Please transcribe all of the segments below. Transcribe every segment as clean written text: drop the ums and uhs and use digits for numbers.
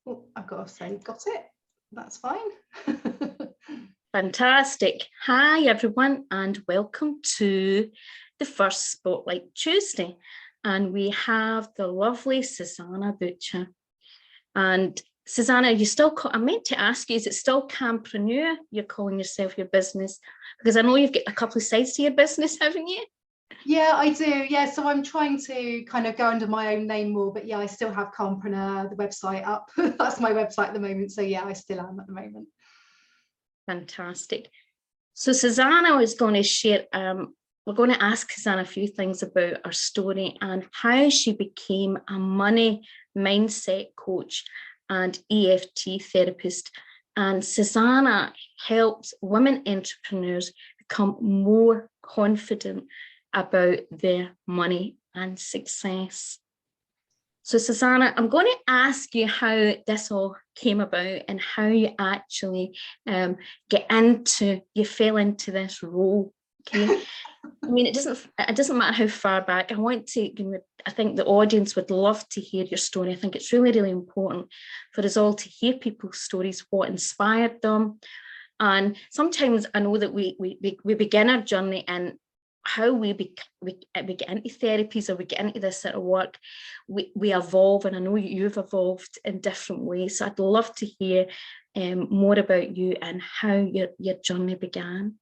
Oh, I've got to say, got it. That's fine. Fantastic. Hi, everyone, and welcome to the first Spotlight Tuesday. And we have the lovely Suzannah Butcher. And Suzannah, you still I meant to ask you, is it still Campreneur you're calling yourself your business? Because I know you've got a couple of sides to your business, haven't you? Yeah, I do. Yeah, so I'm trying to kind of go under my own name more, but yeah, I still have Campreneur, the website up. That's my website at the moment. So yeah, I still am at the moment. Fantastic. So Suzannah is going to share, we're going to ask Suzannah a few things about her story and how she became a money mindset coach and EFT therapist. And Suzannah helps women entrepreneurs become more confident about their money and success. So Suzannah, I'm going to ask you how this all came about and how you actually you fell into this role. Okay. I mean, it doesn't matter how far back. I think the audience would love to hear your story. I think it's really, really important for us all to hear people's stories, what inspired them. And sometimes I know that we begin our journey and how we get into therapies or we get into this sort of work, we evolve, and I know you've evolved in different ways. So I'd love to hear more about you and how your journey began.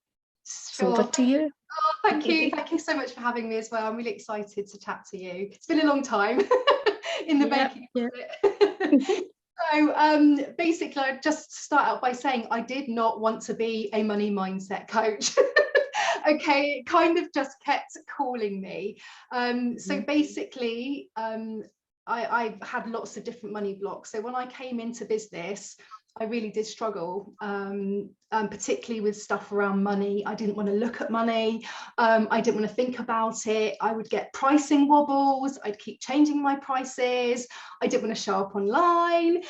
Sure. So over to you. Oh, thank you. Thank you so much for having me as well. I'm really excited to chat to you. It's been a long time in the making. Yeah. So basically, I'd just start out by saying I did not want to be a money mindset coach. Okay, it kind of just kept calling me. So basically, I had lots of different money blocks. So when I came into business, I really did struggle, particularly with stuff around money. I didn't want to look at money. I didn't want to think about it. I would get pricing wobbles. I'd keep changing my prices. I didn't want to show up online.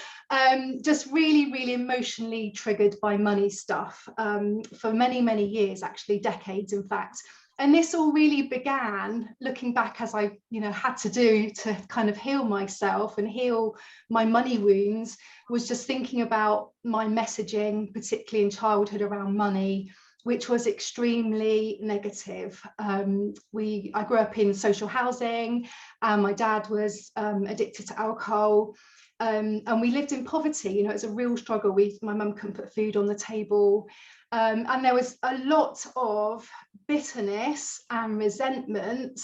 Just really, really emotionally triggered by money stuff for many, many years, actually decades, in fact. And this all really began, looking back, as I had to do to kind of heal myself and heal my money wounds, was just thinking about my messaging, particularly in childhood, around money, which was extremely negative. I grew up in social housing, and my dad was addicted to alcohol. And we lived in poverty. It was a real struggle. My mum couldn't put food on the table. And there was a lot of bitterness and resentment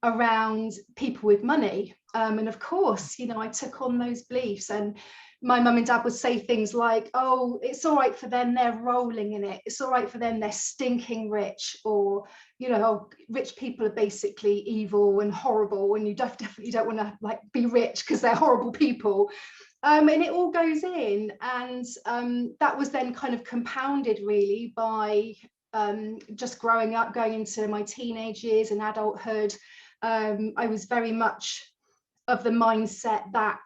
around people with money. And of course, I took on those beliefs, and my mum and dad would say things like, oh, it's all right for them, they're rolling in it. It's all right for them, they're stinking rich. Or, rich people are basically evil and horrible, and you definitely don't want to be rich because they're horrible people. And it all goes in, and that was then kind of compounded really by just growing up, going into my teenage years and adulthood. I was very much of the mindset that,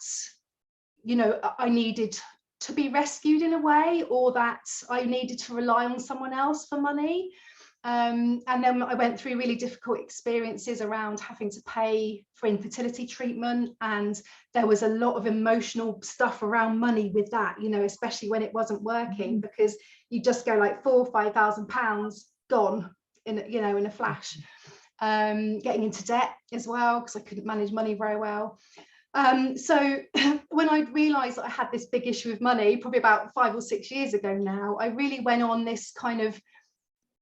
I needed to be rescued in a way, or that I needed to rely on someone else for money. And then I went through really difficult experiences around having to pay for infertility treatment, and there was a lot of emotional stuff around money with that, especially when it wasn't working, because you just go like £4,000 or £5,000 gone in a flash. Getting into debt as well, because I couldn't manage money very well. So when I realized that I had this big issue with money, probably about 5 or 6 years ago now, I really went on this kind of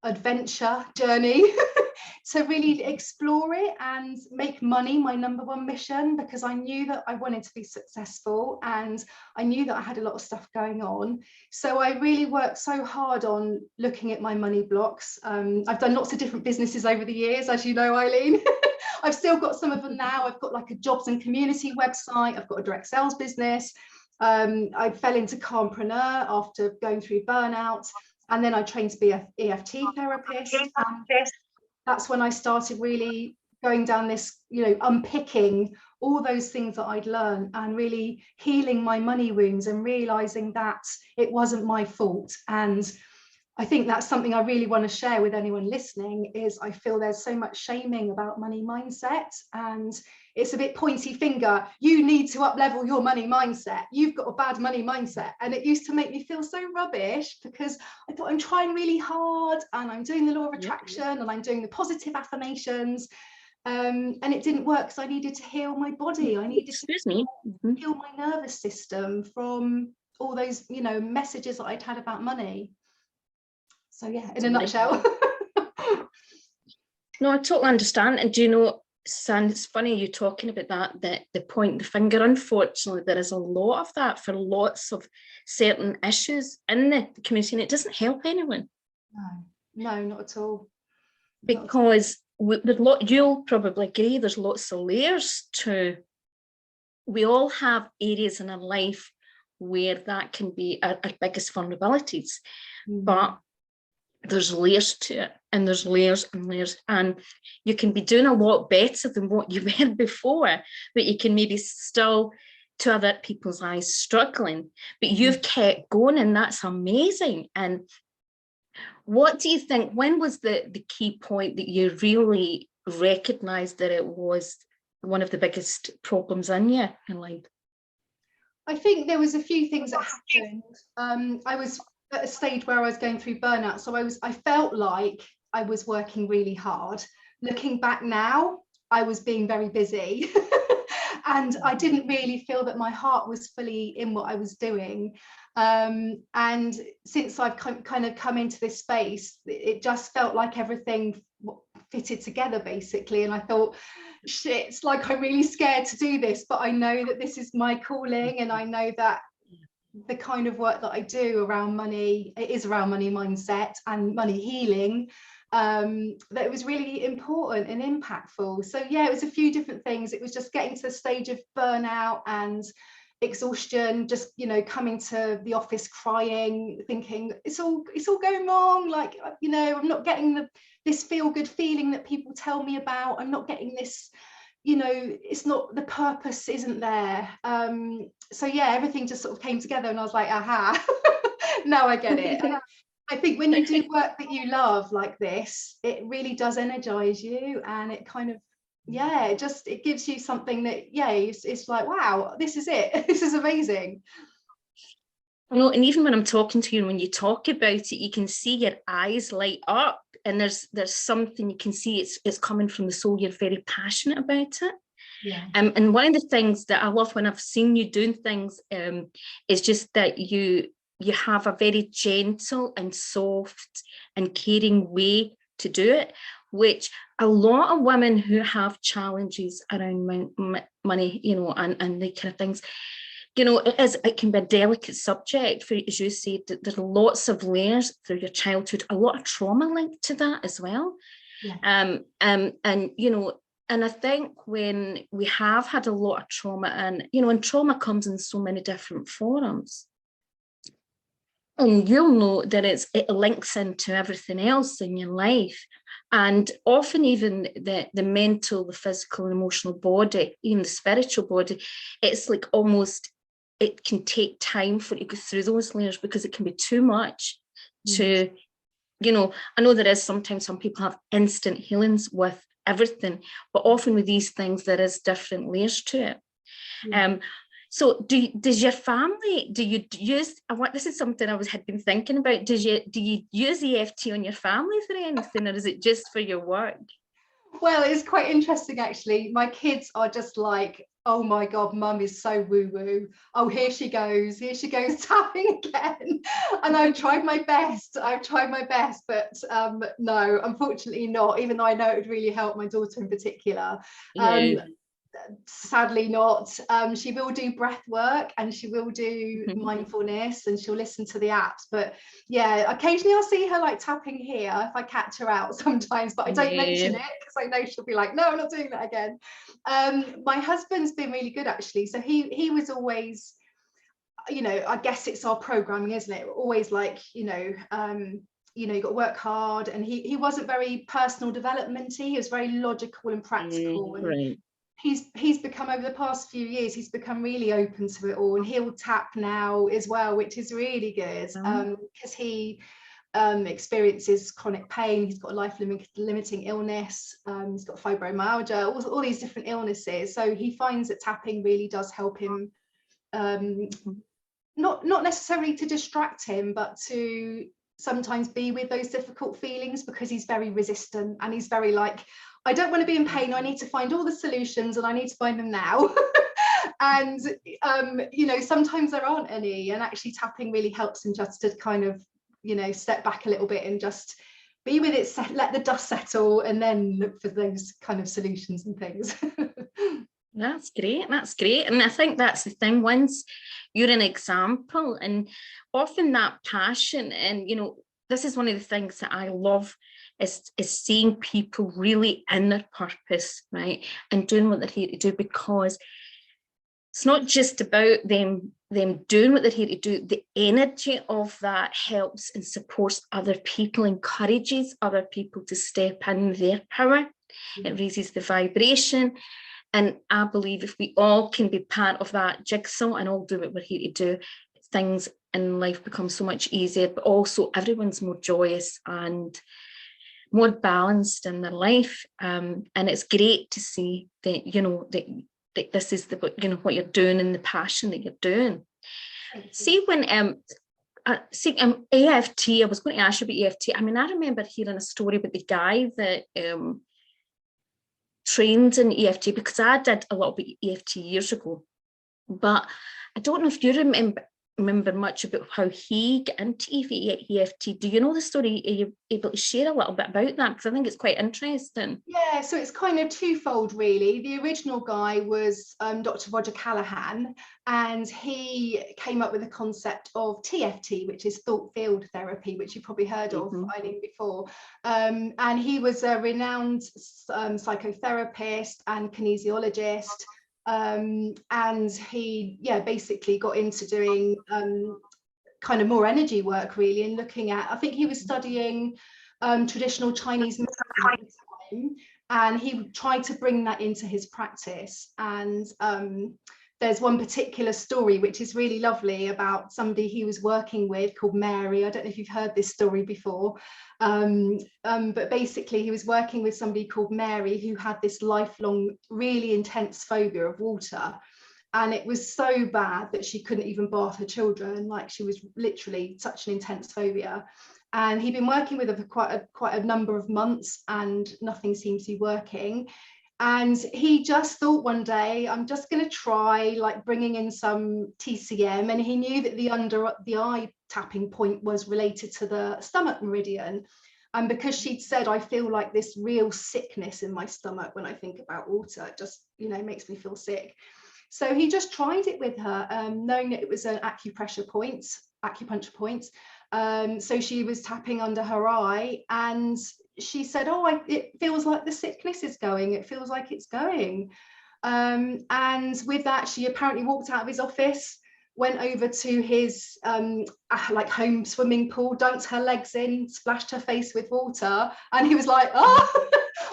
adventure journey to really explore it and make money my number one mission, because I knew that I wanted to be successful, and I knew that I had a lot of stuff going on. So I really worked so hard on looking at my money blocks. I've done lots of different businesses over the years, as you know, Eileen. I've still got some of them now. I've got like a jobs and community website. I've got a direct sales business. I fell into Campreneur after going through burnout. And then I trained to be an EFT therapist. That's when I started really going down this, unpicking all those things that I'd learned and really healing my money wounds and realizing that it wasn't my fault. And I think that's something I really want to share with anyone listening, is I feel there's so much shaming about money mindset, and it's a bit pointy finger. You need to up level your money mindset. You've got a bad money mindset. And it used to make me feel so rubbish, because I thought I'm trying really hard and I'm doing the law of attraction and I'm doing the positive affirmations. And it didn't work, because I needed to heal my body. I needed to heal my nervous system from all those, you know, messages that I'd had about money. So yeah, in a nutshell. No, I totally understand. And do you know, Suzanne, it's funny you talking about that, the point the finger. Unfortunately, there is a lot of that for lots of certain issues in the community, and it doesn't help anyone. No, not at all. Because you'll probably agree, there's lots of layers to, we all have areas in our life where that can be our biggest vulnerabilities, but there's layers to it, and there's layers and layers, and you can be doing a lot better than what you were before, but you can maybe still, to other people's eyes, struggling, but you've kept going, and that's amazing. And what do you think, when was the key point that you really recognized that it was one of the biggest problems in your life? I think there was a few things that happened. I was at a stage where I was going through burnout, so I felt like I was working really hard. Looking back now, I was being very busy and I didn't really feel that my heart was fully in what I was doing. And since I've kind of come into this space, it just felt like everything fitted together, basically. And I thought, shit, it's like I'm really scared to do this, but I know that this is my calling, and I know that the kind of work that I do around money, it is around money mindset and money healing, that it was really important and impactful. So yeah, it was a few different things. It was just getting to the stage of burnout and exhaustion, just, you know, coming to the office crying, thinking it's all going wrong, like, you know, I'm not getting this feel-good feeling that people tell me about. I'm not getting this, you know, it's not, the purpose isn't there. So yeah, everything just sort of came together, and I was like, aha, now I get it. And I think when you do work that you love like this, it really does energize you, and it kind of, yeah, it gives you something that, yeah, it's like, wow, this is it. This is amazing. You know, and even when I'm talking to you, and when you talk about it, you can see your eyes light up, and there's something you can see, it's coming from the soul. You're very passionate about it. Yeah. And one of the things that I love when I've seen you doing things is just that you have a very gentle and soft and caring way to do it, which a lot of women who have challenges around money, you know, and the kind of things, you know, it can be a delicate subject for, as you said, there's lots of layers through your childhood, a lot of trauma linked to that as well. Yeah. And you know, and I think when we have had a lot of trauma, and you know, and trauma comes in so many different forms, and you'll know that it links into everything else in your life, and often even the mental, the physical and emotional body, even the spiritual body. It's like almost, it can take time for you to go through those layers, because it can be too much to, you know, I know there is sometimes some people have instant healings with everything, but often with these things there is different layers to it. So does your family, do you use, this is something I had been thinking about, do you use EFT on your family for anything, or is it just for your work? Well, it's quite interesting actually. My kids are just like, oh my God, mum is so woo-woo. Oh, here she goes tapping again. And I've tried my best, but no, unfortunately not, even though I know it would really help my daughter in particular. Sadly not. She will do breath work, and she will do mindfulness, and she'll listen to the apps, but yeah, occasionally I'll see her like tapping here if I catch her out sometimes, but I don't mention it because I know she'll be like, no, I'm not doing that again. My husband's been really good actually, so he was always, you know, I guess it's our programming, isn't it? We're always like, you know, you got to work hard, and he wasn't very personal development-y. He was very logical and practical, and right. He's become, over the past few years, he's become really open to it all, and he'll tap now as well, which is really good, because he experiences chronic pain. He's got a life-limiting illness. He's got fibromyalgia, all these different illnesses. So he finds that tapping really does help him, not necessarily to distract him, but to sometimes be with those difficult feelings, because he's very resistant and he's very like, I don't want to be in pain, I need to find all the solutions and I need to find them now. And you know, sometimes there aren't any, and actually tapping really helps him just to kind of, you know, step back a little bit and just be with it, let the dust settle, and then look for those kind of solutions and things. That's great. That's great. And I think that's the thing, once you're an example, and often that passion, and, you know, this is one of the things that I love is seeing people really in their purpose, right? And doing what they're here to do, because it's not just about them doing what they're here to do. The energy of that helps and supports other people, encourages other people to step in their power. It raises the vibration. And I believe if we all can be part of that jigsaw and all do what we're here to do, things in life become so much easier, but also everyone's more joyous and more balanced in their life. And it's great to see that, you know, that this is the, you know, what you're doing and the passion that you're doing. See, when EFT, I was going to ask you about EFT. I mean, I remember hearing a story about the guy that trained in EFT, because I did a lot of EFT years ago, but I don't know if you remember much about how he got into EFT. Do you know the story? Are you able to share a little bit about that? Because I think it's quite interesting. Yeah, so it's kind of twofold, really. The original guy was Dr. Roger Callahan, and he came up with the concept of TFT, which is thought field therapy, which you've probably heard of, Eileen, before. And he was a renowned psychotherapist and kinesiologist. And he basically got into doing kind of more energy work, really, and looking at, I think he was studying traditional Chinese medicine at the time, and he tried to bring that into his practice. And there's one particular story which is really lovely about somebody he was working with called Mary. I don't know if you've heard this story before, but basically he was working with somebody called Mary who had this lifelong, really intense phobia of water. And it was so bad that she couldn't even bath her children. Like, she was literally such an intense phobia. And he'd been working with her for quite a number of months, and nothing seemed to be working. And he just thought one day, I'm just going to try like bringing in some TCM. And he knew that the under the eye tapping point was related to the stomach meridian. And because she'd said, I feel like this real sickness in my stomach when I think about water, it just, you know, makes me feel sick. So he just tried it with her, knowing that it was an acupuncture point. So she was tapping under her eye, and she said, oh, it feels like the sickness is going. It feels like it's going. And with that, she apparently walked out of his office, went over to his like home swimming pool, dunked her legs in, splashed her face with water, and he was like, oh,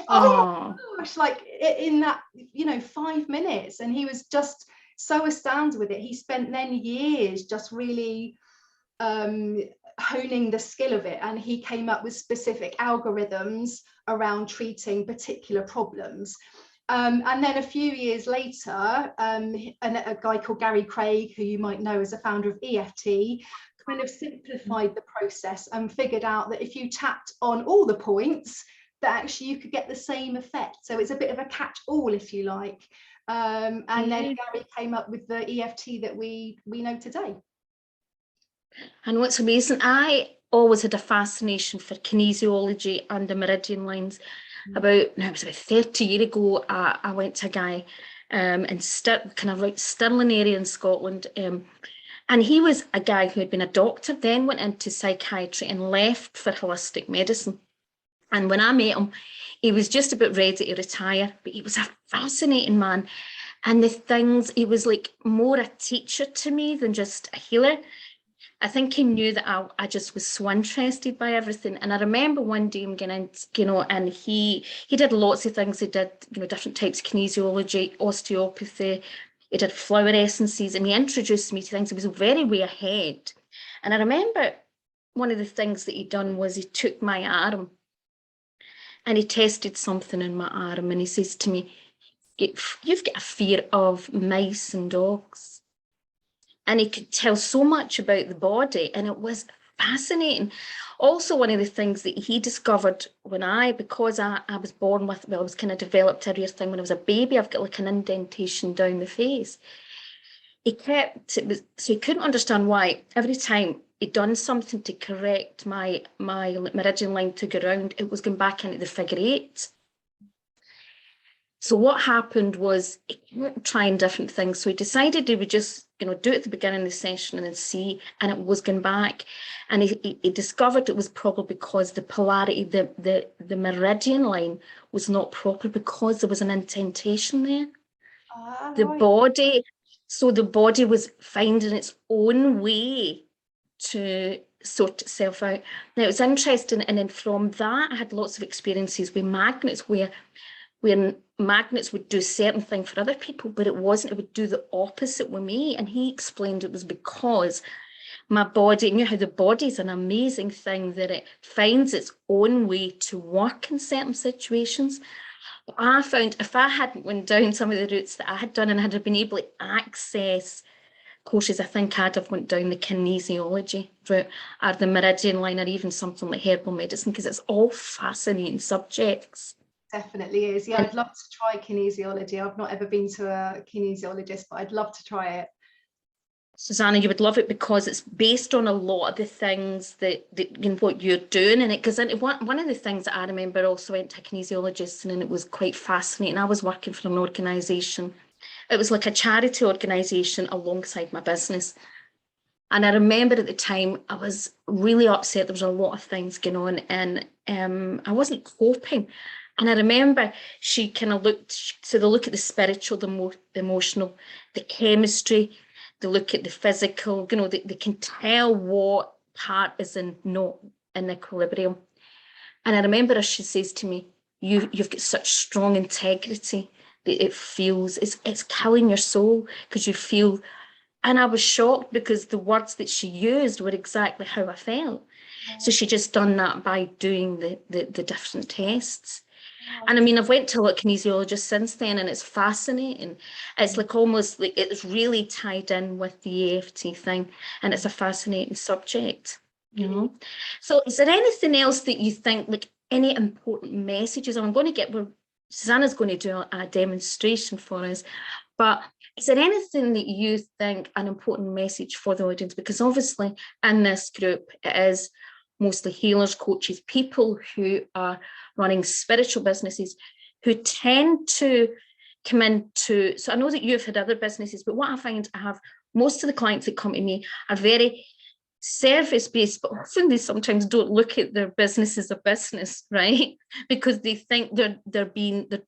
oh my gosh, like in that, you know, 5 minutes. And he was just so astounded with it. He spent then years just really honing the skill of it, and he came up with specific algorithms around treating particular problems. And then a few years later, a guy called Gary Craig, who you might know as the founder of EFT, kind of simplified the process and figured out that if you tapped on all the points, that actually you could get the same effect. So it's a bit of a catch-all, if you like. And then Gary came up with the EFT that we know today. And what's amazing, I always had a fascination for kinesiology and the Meridian lines. It was about 30 years ago, I went to a guy in kind of like Stirling area in Scotland, and he was a guy who had been a doctor, then went into psychiatry and left for holistic medicine. And when I met him, he was just about ready to retire, but he was a fascinating man. And the things, he was like more a teacher to me than just a healer. I think he knew that I just was so interested by everything. And I remember one day him getting in, you know, and he did lots of things. He did, you know, different types of kinesiology, osteopathy. He did flower essences, and he introduced me to things. He was very way ahead. And I remember one of the things that he'd done was he took my arm and he tested something in my arm, and he says to me, you've got a fear of mice and dogs. And he could tell so much about the body, and it was fascinating. Also, one of the things that he discovered because I was born with, well, I was kind of developed a real thing when I was a baby, I've got like an indentation down the face. So he couldn't understand why every time he'd done something to correct my meridian line to go round, it was going back into the figure 8. So what happened was he kept trying different things. So he decided he would just, do it at the beginning of the session and then see, and it was going back. And he discovered it was probably because the polarity, the meridian line was not proper because there was an indentation there. The body was finding its own way to sort itself out. Now, it was interesting, and then from that, I had lots of experiences with magnets where magnets would do certain things for other people, but it would do the opposite with me. And he explained it was because my body, how the body's an amazing thing, that it finds its own way to work in certain situations. I found if I hadn't went down some of the routes that I had done and had been able to access courses, I think I'd have went down the kinesiology route or the meridian line, or even something like herbal medicine, because it's all fascinating subjects. Definitely is. Yeah, I'd love to try kinesiology. I've not ever been to a kinesiologist, but I'd love to try it. Suzannah, you would love it because it's based on a lot of the things that what you're doing in it. Because one of the things that I remember, also went to a kinesiologist, and it was quite fascinating. I was working for an organisation. It was like a charity organisation alongside my business. And I remember at the time I was really upset. There was a lot of things going on, and I wasn't coping. And I remember she kind of they look at the spiritual, the emotional, the chemistry, they look at the physical, they can tell what part is not in equilibrium. And I remember she says to me, you've got such strong integrity that it feels, it's killing your soul because you feel. And I was shocked because the words that she used were exactly how I felt. So she just done that by doing the different tests. And I mean, I've went to a lot of kinesiologists since then, and it's fascinating. It's like almost like it's really tied in with the EFT thing, and it's a fascinating subject, So is there anything else that you think, like any important messages? I'm going to get where Susanna's going to do a demonstration for us, but is there anything that you think an important message for the audience? Because obviously in this group, it is mostly healers, coaches, people who are running spiritual businesses who tend to come into, so I know that you've had other businesses, but what I find I have, most of the clients that come to me are very service-based, but often they sometimes don't look at their business as a business, right? Because they think they're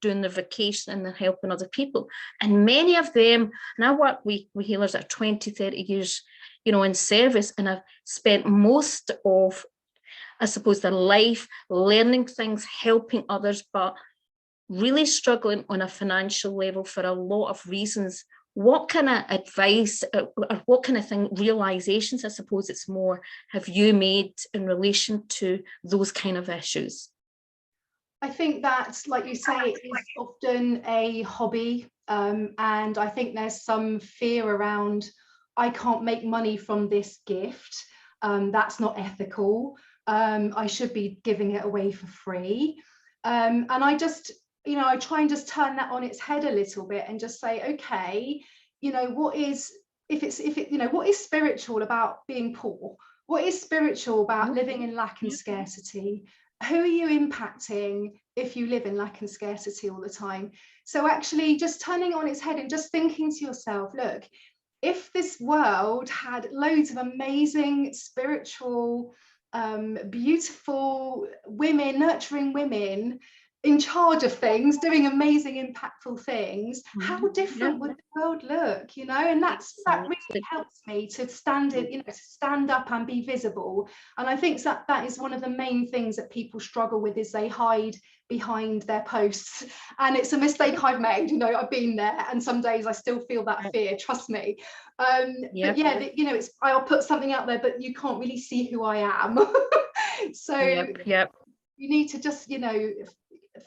doing their vacation and they're helping other people. And many of them, and I work with healers that are 20, 30 years, in service, and I've spent most of, I suppose, their life learning things, helping others, but really struggling on a financial level for a lot of reasons. What kind of advice or what kind of realizations, I suppose it's more, have you made in relation to those kind of issues? I think that, like you say, it is often a hobby, and I think there's some fear around, I can't make money from this gift, that's not ethical, I should be giving it away for free, and I just, I try and just turn that on its head a little bit and just say, okay, what is spiritual about being poor? What is spiritual about living in lack and scarcity? Who are you impacting if you live in lack and scarcity all the time? So actually just turning it on its head and just thinking to yourself, look, if this world had loads of amazing spiritual, beautiful women, nurturing women, in charge of things, doing amazing, impactful things, how different would the world look, you know? And that really helps me to stand it, you know, to stand up and be visible. And I think that is one of the main things that people struggle with, is they hide behind their posts. And it's a mistake I've made, you know, I've been there, and some days I still feel that fear, trust me. But yeah, you know, I'll put something out there, but you can't really see who I am. So you need to just, you know,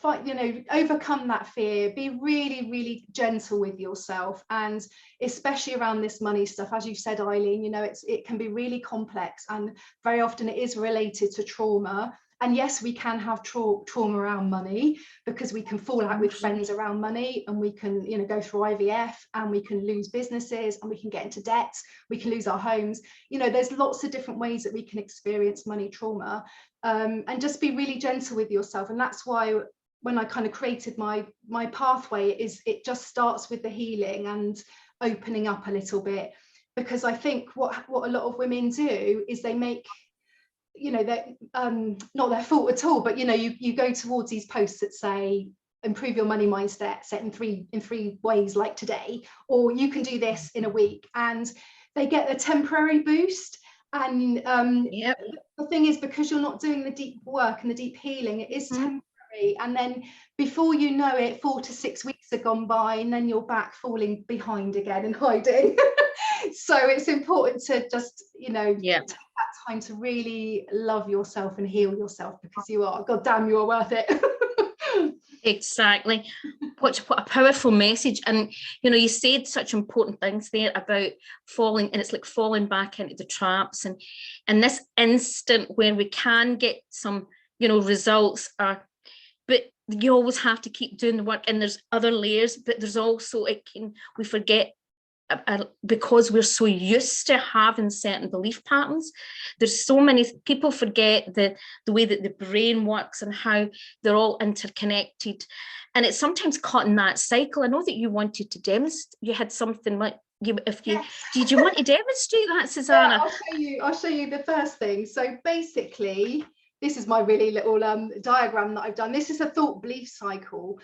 fight, you know, overcome that fear, be really, really gentle with yourself, and especially around this money stuff. As you said, Eileen, you know, it can be really complex, and very often it is related to trauma. And yes, we can have trauma around money, because we can fall out with friends around money, and we can, you know, go through IVF, and we can lose businesses, and we can get into debt, we can lose our homes. You know, there's lots of different ways that we can experience money trauma, and just be really gentle with yourself. And that's why when I kind of created my pathway, it just starts with the healing and opening up a little bit, because I think what a lot of women do is they make, you know, that not their fault at all, but you know, you go towards these posts that say improve your money mindset set in three ways, like today, or you can do this in a week, and they get a temporary boost. And the thing is, because you're not doing the deep work and the deep healing, it is temporary. And then before you know it, 4 to 6 weeks have gone by, and then you're back falling behind again and hiding. So it's important to just, you know, take that time to really love yourself and heal yourself, because you are, God damn, you are worth it. Exactly. What a powerful message. And you know, you said such important things there about falling, and it's like falling back into the traps, and this instant where we can get some, you know, results are, but you always have to keep doing the work, and there's other layers, but there's also, we forget, because we're so used to having certain belief patterns. There's so many people forget the way that the brain works and how they're all interconnected, and it's sometimes caught in that cycle. I know that you wanted to demonstrate, you had something like, did you want to demonstrate that, Suzannah? Yeah, I'll show you the first thing. So basically, this is my really little diagram that I've done. This is a thought belief cycle.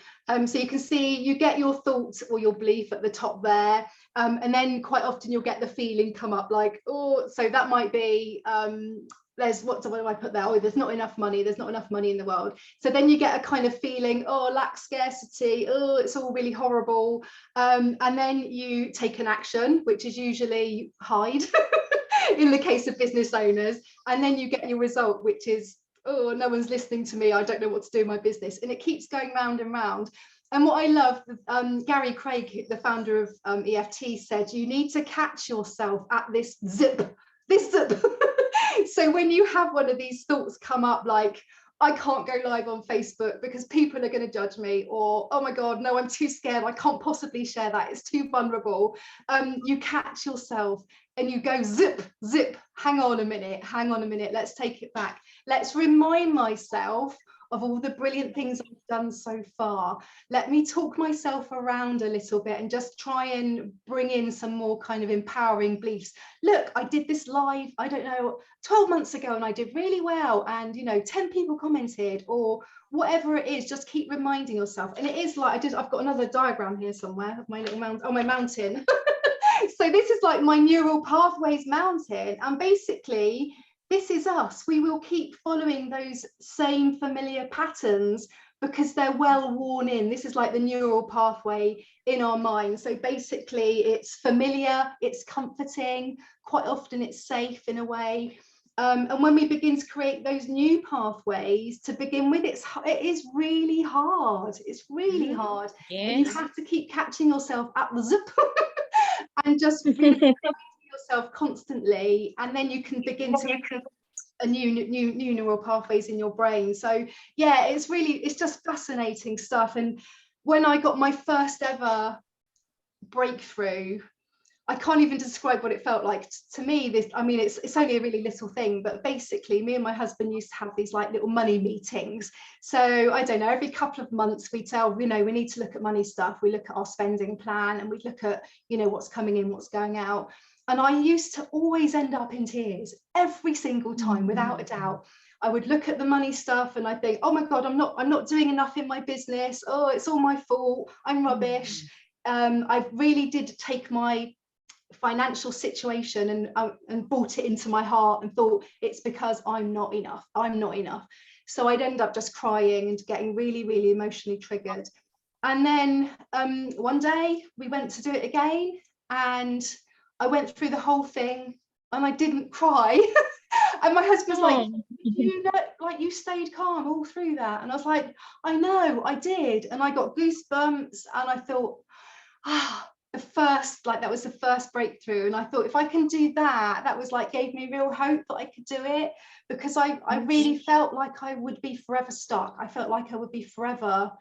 So you can see you get your thoughts or your belief at the top there. And then quite often you'll get the feeling come up like, oh, so that might be, what do I put there? Oh, there's not enough money. There's not enough money in the world. So then you get a kind of feeling, oh, lack, scarcity. Oh, it's all really horrible. And then you take an action, which is usually hide in the case of business owners. And then you get your result, which is, oh, no one's listening to me, I don't know what to do in my business. And it keeps going round and round. And what I love, Gary Craig, the founder of EFT, said, you need to catch yourself at this zip. So when you have one of these thoughts come up, like, I can't go live on Facebook because people are going to judge me, or, oh my God, no, I'm too scared, I can't possibly share that, it's too vulnerable. You catch yourself and you go zip, hang on a minute, let's take it back. Let's remind myself of all the brilliant things I've done so far. Let me talk myself around a little bit and just try and bring in some more kind of empowering beliefs. Look, I did this live, I don't know, 12 months ago, and I did really well, and you know, 10 people commented, or whatever it is. Just keep reminding yourself. And it is like, I've got another diagram here somewhere of my little mountain, my mountain. So this is like my neural pathways mountain, and basically this is us. We will keep following those same familiar patterns because they're well worn in. This is like the neural pathway in our mind. So basically it's familiar, it's comforting, quite often it's safe in a way. And when we begin to create those new pathways, to begin with, it is really hard. It's really hard. Yes. And you have to keep catching yourself at the zip and just really yourself constantly, and then you can begin to make a new neural pathways in your brain. So yeah, it's just fascinating stuff. And when I got my first ever breakthrough, I can't even describe what it felt like to me. It's only a really little thing, but basically me and my husband used to have these like little money meetings. So I don't know, every couple of months we tell, you know, we need to look at money stuff. We look at our spending plan, and we look at, you know, what's coming in, what's going out. And I used to always end up in tears every single time, without a doubt. I would look at the money stuff and I think, oh my God, I'm not doing enough in my business. Oh, it's all my fault. I'm rubbish. I really did take my financial situation and brought it into my heart and thought, it's because I'm not enough. So I'd end up just crying and getting really, really emotionally triggered. And then one day we went to do it again, and I went through the whole thing and I didn't cry. And my husband's like, you know, like, you stayed calm all through that. And I was like, I know, I did. And I got goosebumps, and I thought, that was the first breakthrough. And I thought, if I can do that, that was like, gave me real hope that I could do it, because I really felt like I would be forever stuck. I felt like I would be forever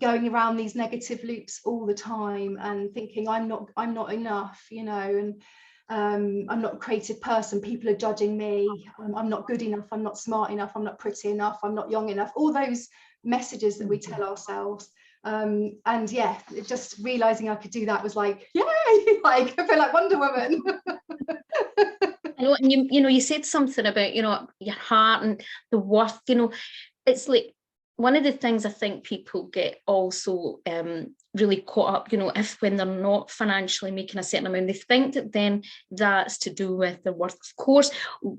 going around these negative loops all the time and thinking I'm not enough, you know, and I'm not a creative person, people are judging me, I'm not good enough, I'm not smart enough, I'm not pretty enough, I'm not young enough, all those messages that we tell ourselves. And yeah, just realizing I could do that was like, yay, like I feel like Wonder Woman. I know, and you said something about, your heart and the worth, it's like one of the things I think people get also really caught up, if when they're not financially making a certain amount, they think that then that's to do with their worth. Of course,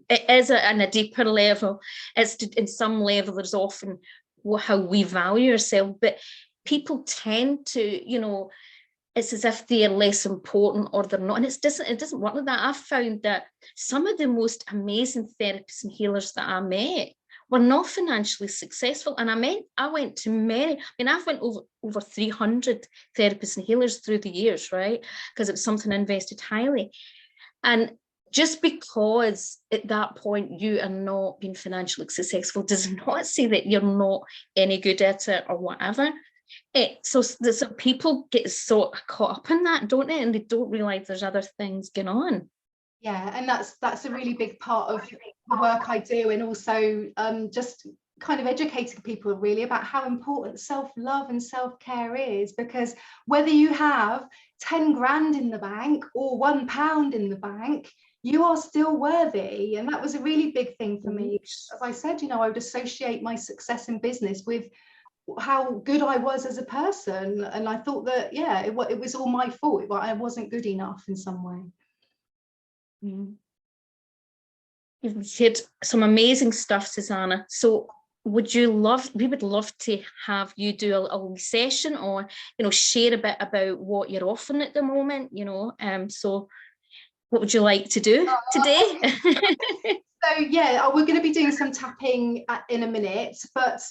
it is on a deeper level. In some level, there's often how we value ourselves, but people tend to, it's as if they're less important or they're not. And it doesn't work like that. I've found that some of the most amazing therapists and healers that I met were not financially successful. And I went to many, I've went over 300 therapists and healers through the years, right? Because it was something I invested highly. And just because at that point you are not being financially successful does not say that you're not any good at it or whatever. So people get so caught up in that, don't they? And they don't realize there's other things going on. Yeah, and that's a really big part of the work I do, and also just kind of educating people really about how important self-love and self-care is, because whether you have 10 grand in the bank or £1 in the bank, you are still worthy. And that was a really big thing for me. As I said, I would associate my success in business with how good I was as a person, and I thought that it was all my fault, but I wasn't good enough in some way. You've shared some amazing stuff, Suzannah. So we would love to have you do a session, or share a bit about what you're offering at the moment, so what would you like to do today? So yeah, we're going to be doing some tapping in a minute, but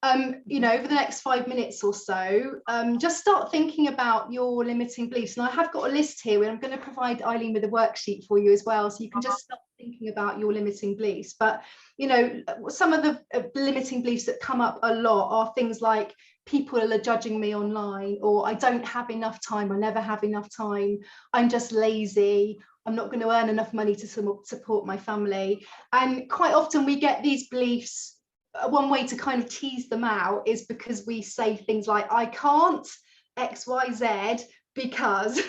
over the next 5 minutes or so, just start thinking about your limiting beliefs. And I have got a list here where I'm going to provide Eileen with a worksheet for you as well, so you can just start thinking about your limiting beliefs. But some of the limiting beliefs that come up a lot are things like, people are judging me online, or I don't have enough time, I never have enough time, I'm just lazy, I'm not going to earn enough money to support my family. And quite often we get these beliefs. One way to kind of tease them out is because we say things like, I can't XYZ because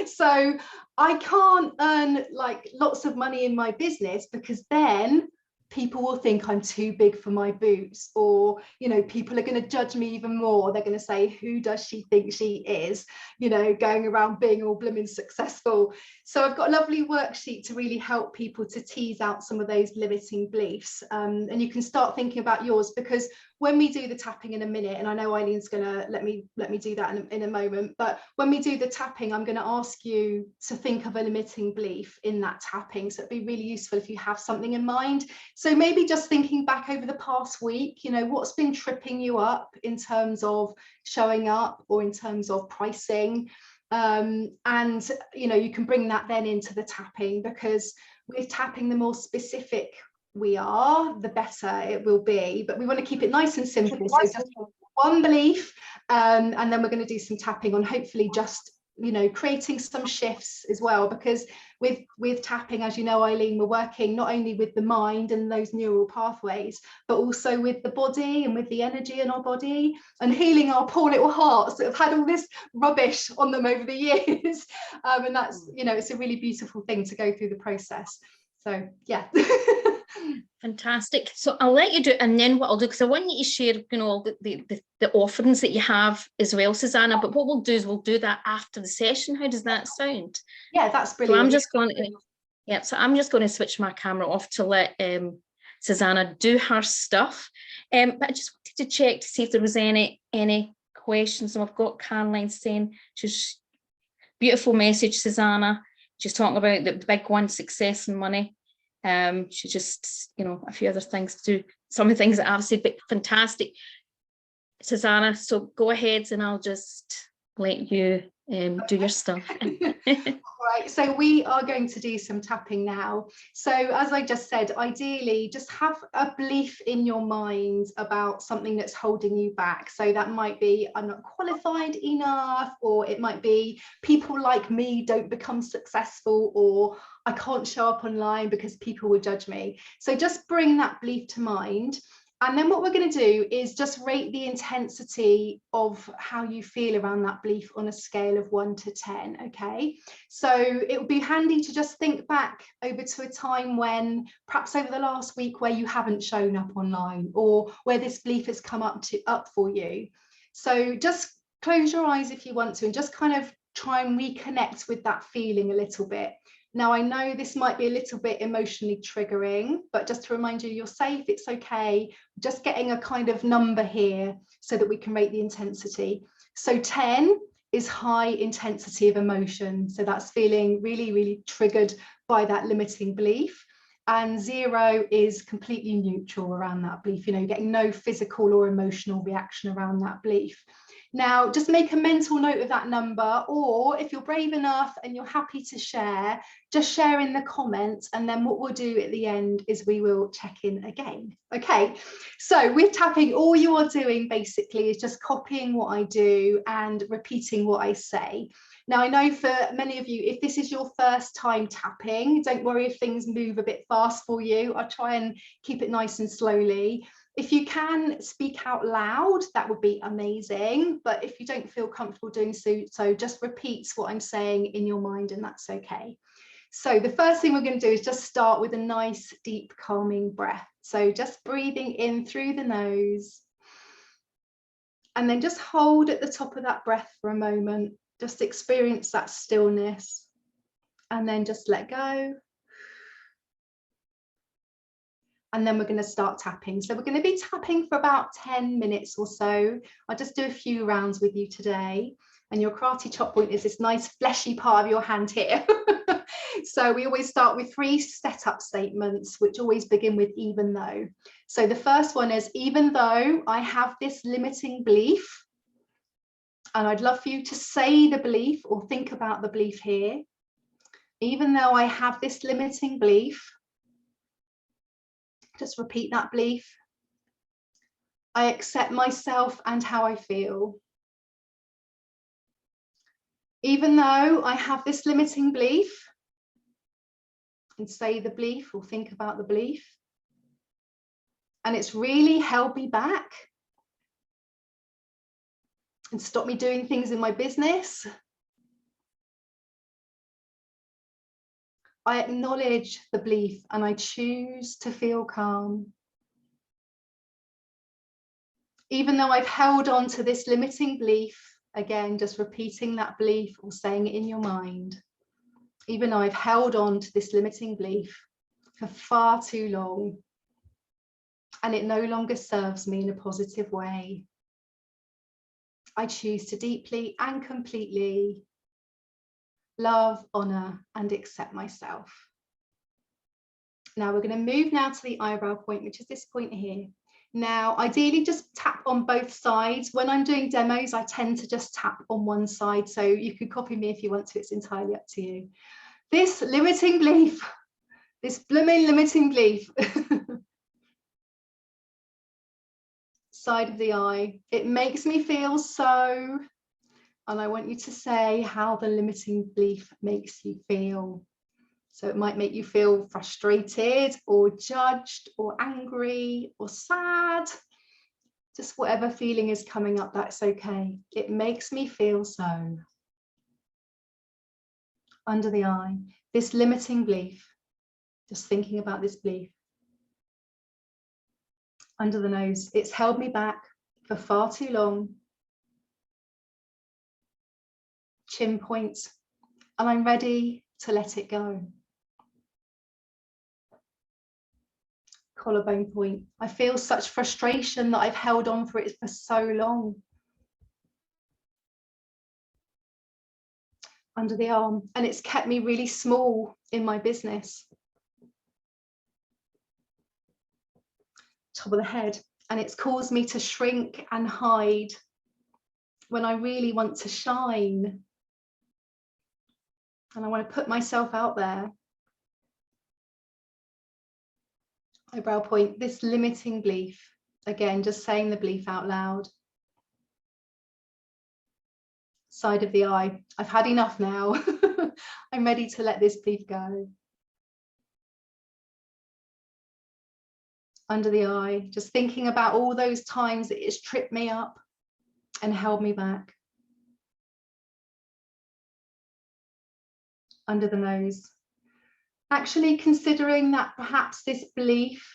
so I can't earn like lots of money in my business because then people will think I'm too big for my boots, or people are going to judge me even more. They're going to say, who does she think she is, going around being all blooming successful. So I've got a lovely worksheet to really help people to tease out some of those limiting beliefs, and you can start thinking about yours, because when we do the tapping in a minute, and I know Eileen's going to let me do that in a moment, but when we do the tapping, I'm going to ask you to think of a limiting belief in that tapping. So it'd be really useful if you have something in mind. So maybe just thinking back over the past week, what's been tripping you up in terms of showing up or in terms of pricing, and you can bring that then into the tapping, because with tapping, the more specific we are, the better it will be, but we want to keep it nice and simple. So just one belief, and then we're going to do some tapping on hopefully just creating some shifts as well, because with tapping, as you know, Eileen, we're working not only with the mind and those neural pathways, but also with the body and with the energy in our body, and healing our poor little hearts that have had all this rubbish on them over the years. And that's it's a really beautiful thing to go through the process. So yeah. Fantastic. So I'll let you do it, and then what I'll do, because I want you to share, all the offerings that you have as well, Suzannah. But what we'll do is we'll do that after the session. How does that sound? Yeah, that's brilliant. So I'm just going to, so I'm just going to switch my camera off to let Suzannah do her stuff. But I just wanted to check to see if there was any questions. And I've got Caroline saying, just beautiful message, Suzannah. She's talking about the big one, success and money. She just, a few other things too. Some of the things that I've said, but fantastic, Suzannah. So go ahead, and I'll just let you do your stuff. Right, so we are going to do some tapping now. So as I just said, ideally just have a belief in your mind about something that's holding you back. So that might be, I'm not qualified enough, or it might be people like me don't become successful, or I can't show up online because people will judge me. So just bring that belief to mind. And then what we're going to do is just rate the intensity of how you feel around that belief on a scale of 1 to 10. Okay, so it would be handy to just think back over to a time when, perhaps over the last week, where you haven't shown up online, or where this belief has come up for you. So just close your eyes if you want to, and just kind of try and reconnect with that feeling a little bit. Now, I know this might be a little bit emotionally triggering, but just to remind you, you're safe, it's okay. Just getting a kind of number here so that we can rate the intensity. So 10 is high intensity of emotion. So that's feeling really, really triggered by that limiting belief. And 0 is completely neutral around that belief, getting no physical or emotional reaction around that belief. Now, just make a mental note of that number, or if you're brave enough and you're happy to share, just share in the comments, and then what we'll do at the end is we will check in again. Okay, so with tapping, all you are doing basically is just copying what I do and repeating what I say. Now, I know for many of you, if this is your first time tapping, don't worry if things move a bit fast for you. I'll try and keep it nice and slowly. If you can speak out loud, that would be amazing. But if you don't feel comfortable doing so just repeat what I'm saying in your mind, and that's okay. So the first thing we're going to do is just start with a nice, deep, calming breath. So just breathing in through the nose, and then just hold at the top of that breath for a moment. Just experience that stillness, and then just let go. And then we're going to start tapping. So we're going to be tapping for about 10 minutes or so. I'll just do a few rounds with you today. And your karate chop point is this nice fleshy part of your hand here. So we always start with 3 setup statements, which always begin with even though. So the first one is, even though I have this limiting belief, and I'd love for you to say the belief or think about the belief here. Even though I have this limiting belief, just repeat that belief. I accept myself and how I feel. Even though I have this limiting belief, and say the belief or think about the belief, and it's really held me back and stopped me doing things in my business, I acknowledge the belief and I choose to feel calm. Even though I've held on to this limiting belief, again, just repeating that belief or saying it in your mind. Even though I've held on to this limiting belief for far too long, and it no longer serves me in a positive way, I choose to deeply and completely love, honor, and accept myself. Now we're going to move now to the eyebrow point, which is this point here. Now, ideally just tap on both sides. When I'm doing demos, I tend to just tap on one side. So you can copy me if you want to, it's entirely up to you. This limiting belief, this blooming limiting belief, side of the eye, it makes me feel so, and I want you to say how the limiting belief makes you feel. So it might make you feel frustrated or judged or angry or sad. Just whatever feeling is coming up, that's okay. It makes me feel so. Under the eye, this limiting belief, just thinking about this belief. Under the nose. It's held me back for far too long. Chin point, and I'm ready to let it go. Collarbone point. I feel such frustration that I've held on for it for so long. Under the arm, and it's kept me really small in my business. Top of the head, and it's caused me to shrink and hide when I really want to shine. And I want to put myself out there. Eyebrow point, this limiting belief. Again, just saying the belief out loud. Side of the eye, I've had enough now. I'm ready to let this belief go. Under the eye, just thinking about all those times that it's tripped me up and held me back. Under the nose, actually considering that perhaps this belief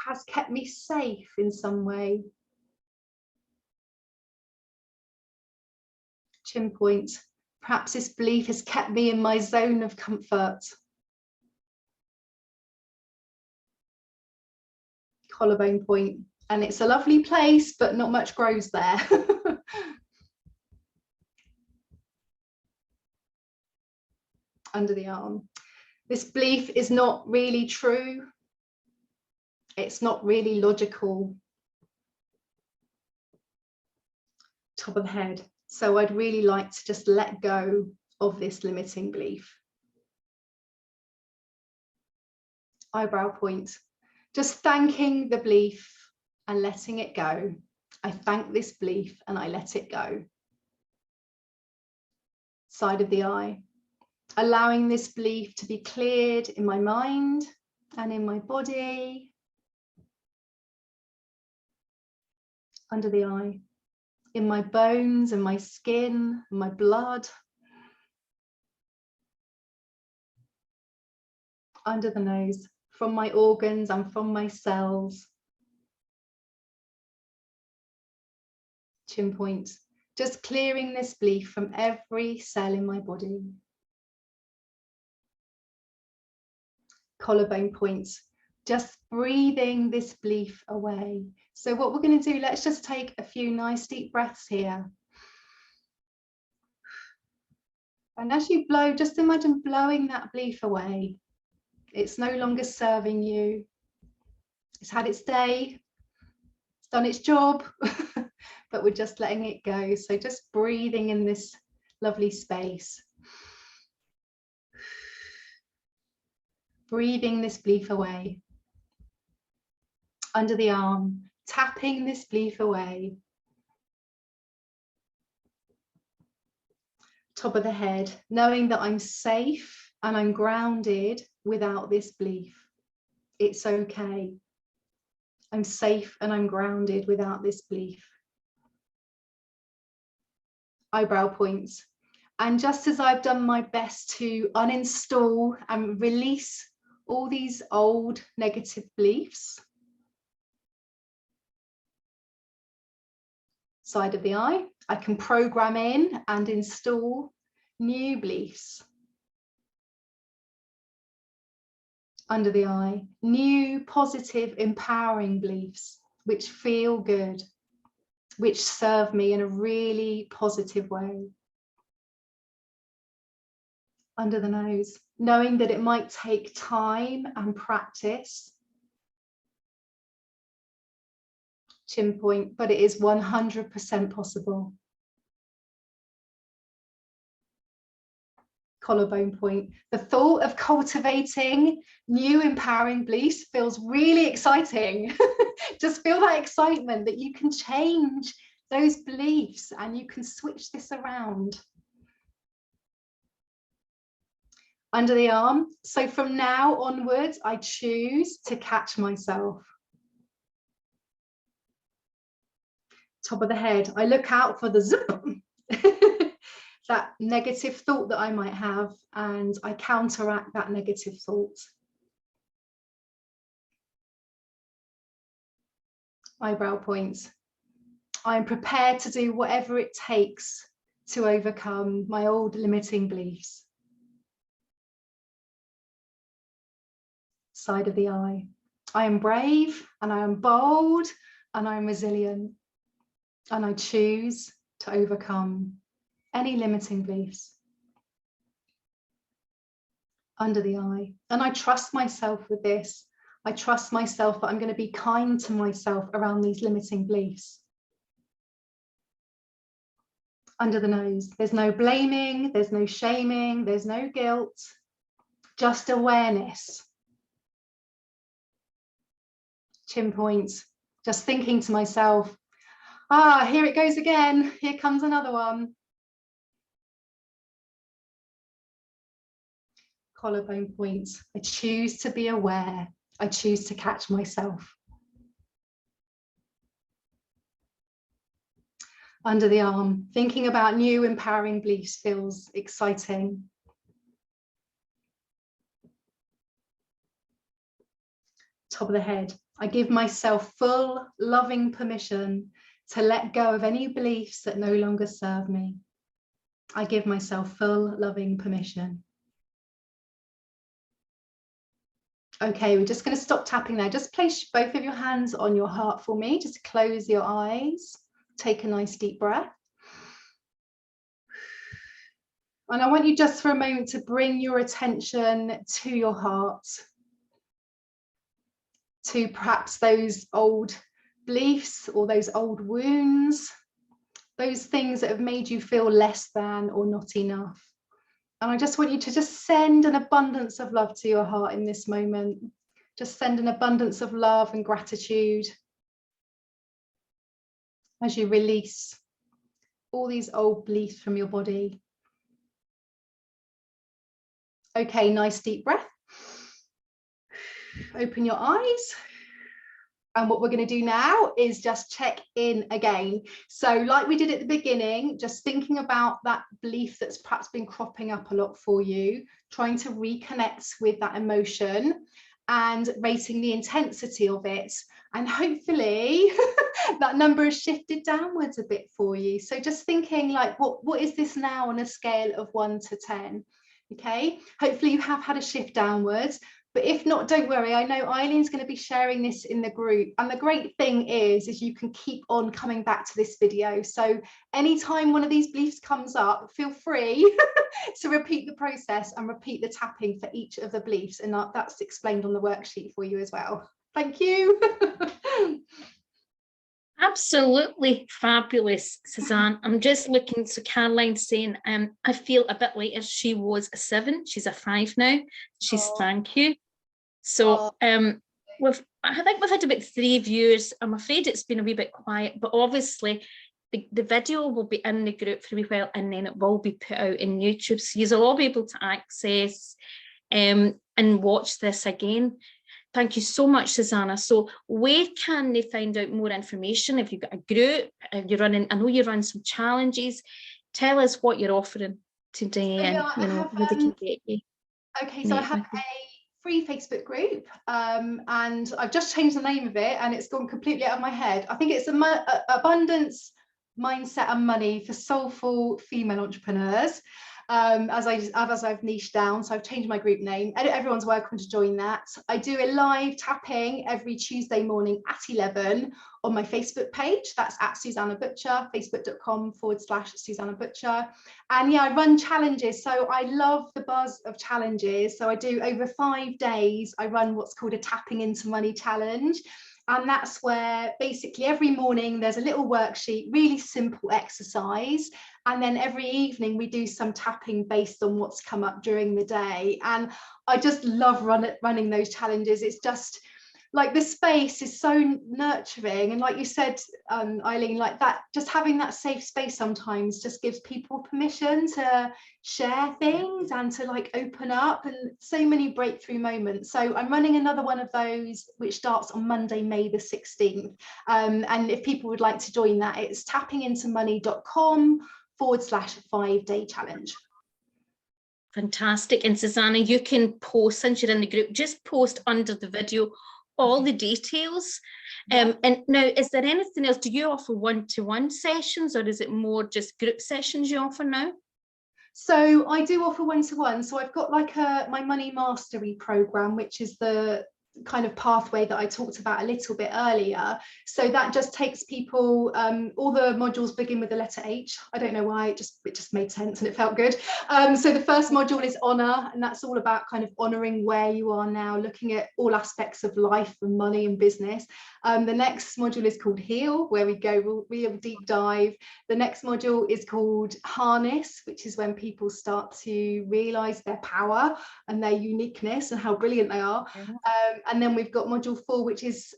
has kept me safe in some way. Chin point, perhaps this belief has kept me in my zone of comfort. Collarbone point, and it's a lovely place, but not much grows there. Under the arm, this belief is not really true. It's not really logical. Top of the head, so I'd really like to just let go of this limiting belief. Eyebrow point, just thanking the belief and letting it go. I thank this belief and I let it go. Side of the eye, allowing this belief to be cleared in my mind and in my body. Under the eye, in my bones and my skin, my blood. Under the nose, from my organs and from my cells. Chin point, just clearing this belief from every cell in my body. Collarbone point, just breathing this belief away. So what we're going to do, let's just take a few nice deep breaths here. And as you blow, just imagine blowing that belief away. It's no longer serving you. It's had its day, it's done its job, but we're just letting it go. So just breathing in this lovely space. Breathing this belief away. Under the arm, tapping this belief away. Top of the head, knowing that I'm safe and I'm grounded without this belief. It's okay. I'm safe and I'm grounded without this belief. Eyebrow points. And just as I've done my best to uninstall and release all these old negative beliefs, side of the eye, I can program in and install new beliefs. Under the eye, new positive empowering beliefs which feel good, which serve me in a really positive way. Under the nose, knowing that it might take time and practice. Chin point, but it is 100% possible. Collarbone point. The thought of cultivating new empowering beliefs feels really exciting. Just feel that excitement that you can change those beliefs and you can switch this around. Under the arm. So from now onwards, I choose to catch myself. Top of the head, I look out for the zip, that negative thought that I might have, and I counteract that negative thought. Eyebrow points. I am prepared to do whatever it takes to overcome my old limiting beliefs. Side of the eye. I am brave and I am bold and I am resilient, and I choose to overcome any limiting beliefs. Under the eye. And I trust myself with this. I trust myself that I'm going to be kind to myself around these limiting beliefs. Under the nose. There's no blaming, there's no shaming, there's no guilt, just awareness. Chin points. Just thinking to myself, ah, here it goes again. Here comes another one. Collarbone points. I choose to be aware. I choose to catch myself. Under the arm. Thinking about new empowering beliefs feels exciting. Top of the head. I give myself full loving permission to let go of any beliefs that no longer serve me. I give myself full loving permission. Okay, we're just going to stop tapping there. Just place both of your hands on your heart for me. Just close your eyes. Take a nice deep breath. And I want you just for a moment to bring your attention to your heart, to perhaps those old beliefs or those old wounds, those things that have made you feel less than or not enough. And I just want you to just send an abundance of love to your heart in this moment. Just send an abundance of love and gratitude as you release all these old beliefs from your body. Okay, nice deep breath. Open your eyes. And what we're going to do now is just check in again. So like we did at the beginning, just thinking about that belief that's perhaps been cropping up a lot for you, trying to reconnect with that emotion and rating the intensity of it. And hopefully that number has shifted downwards a bit for you. So just thinking like, what is this now on a scale of 1 to 10? Okay, hopefully you have had a shift downwards. But if not, don't worry. I know Eileen's going to be sharing this in the group. And the great thing is you can keep on coming back to this video. So anytime one of these beliefs comes up, feel free to repeat the process and repeat the tapping for each of the beliefs. And that's explained on the worksheet for you as well. Thank you. Absolutely fabulous, Suzanne. I'm just looking, so Caroline's saying, I feel a bit later. She was a 7, she's a 5 now. She's thank you. So I think we've had about 3 viewers. I'm afraid it's been a wee bit quiet, but obviously the video will be in the group for a wee while, and then it will be put out in YouTube. So you'll all be able to access and watch this again. Thank you so much, Suzannah. So where can they find out more information? If you've got a group, if you're running, I know you run some challenges. Tell us what you're offering today, and where they can get you. Okay, so I have a free Facebook group, and I've just changed the name of it, and it's gone completely out of my head. I think it's Abundance, Mindset and Money for Soulful Female Entrepreneurs. As I've niched down, so I've changed my group name. Everyone's welcome to join that. I do a live tapping every Tuesday morning at 11 on my Facebook page. That's at Suzannah Butcher, facebook.com/Suzannah Butcher. And yeah, I run challenges. So I love the buzz of challenges. So I do over 5 days. I run what's called a Tapping Into Money challenge. And that's where basically every morning there's a little worksheet, really simple exercise. And then every evening we do some tapping based on what's come up during the day. And I just love running those challenges. It's just like the space is so nurturing. And like you said, Eileen, like that, just having that safe space sometimes just gives people permission to share things and to like open up, and so many breakthrough moments. So I'm running another one of those, which starts on Monday, May the 16th. And if people would like to join that, it's tappingintomoney.com/5-day challenge. Fantastic. And Suzannah, you can post, since you're in the group, just post under the video all the details. And now, is there anything else? Do you offer one-to-one sessions, or is it more just group sessions you offer now? So I do offer one-to-one. So I've got like my money mastery program, which is the kind of pathway that I talked about a little bit earlier. So that just takes people, all the modules begin with the letter H. I don't know why, it just made sense and it felt good. So the first module is honor, and that's all about kind of honoring where you are now, looking at all aspects of life and money and business. The next module is called heal, where we go real deep dive. The next module is called harness, which is when people start to realize their power and their uniqueness and how brilliant they are. And then we've got module 4, which is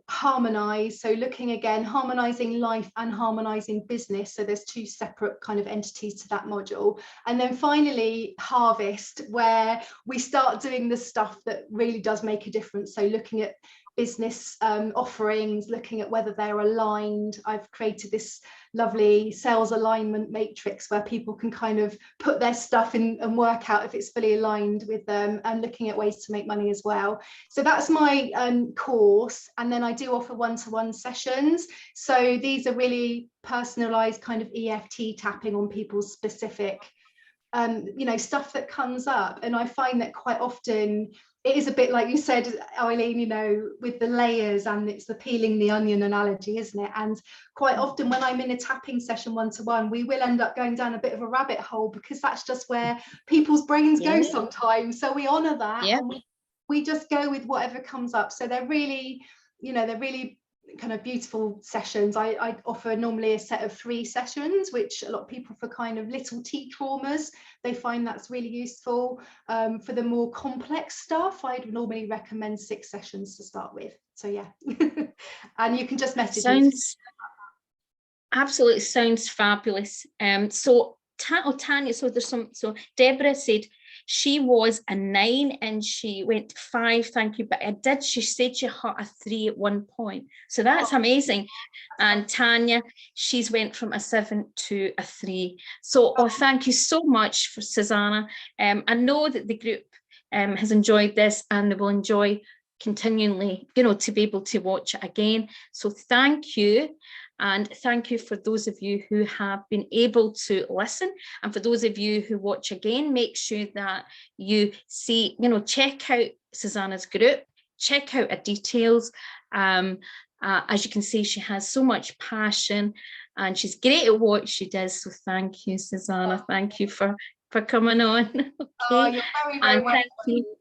harmonize. So looking again, harmonizing life and harmonizing business. So there's 2 separate kind of entities to that module. And then finally, harvest, where we start doing the stuff that really does make a difference. So looking at business offerings, looking at whether they're aligned. I've created this lovely sales alignment matrix where people can kind of put their stuff in and work out if it's fully aligned with them, and looking at ways to make money as well. So that's my course. And then I do offer one-to-one sessions. So these are really personalized kind of EFT tapping on people's specific you know, stuff that comes up. And I find that quite often it is a bit like you said, Eileen, you know, with the layers, and it's the peeling the onion analogy, isn't it? And quite often when I'm in a tapping session one-to-one, we will end up going down a bit of a rabbit hole, because that's just where people's brains go sometimes. So we honor that, and we just go with whatever comes up. So they're really, you know, they're really kind of beautiful sessions. I offer normally a set of 3 sessions, which a lot of people, for kind of little T traumas, they find that's really useful. For the more complex stuff, I'd normally recommend 6 sessions to start with. So yeah. And you can just message me. Absolutely sounds fabulous. So Tanya, so there's so Deborah said she was a 9 and she went 5, thank you, but she said she hit a 3 at one point, so that's amazing. And Tanya, she's went from a 7 to a 3. So thank you so much for Suzannah. I know that the group has enjoyed this, and they will enjoy continually, you know, to be able to watch it again. So thank you. And thank you for those of you who have been able to listen. And for those of you who watch again, make sure that you see, you know, check out Suzannah's group, check out her details. As you can see, she has so much passion and she's great at what she does. So thank you, Suzannah. Thank you for coming on. Okay. You're very, very welcome. Thank you.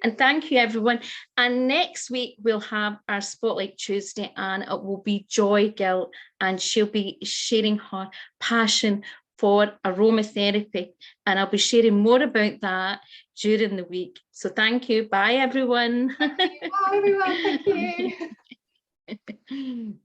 And thank you, everyone. And next week we'll have our Spotlight Tuesday, and it will be Joy Gill, and she'll be sharing her passion for aromatherapy, and I'll be sharing more about that during the week. So thank you. Bye, everyone. Thank you. Bye, everyone. Thank you.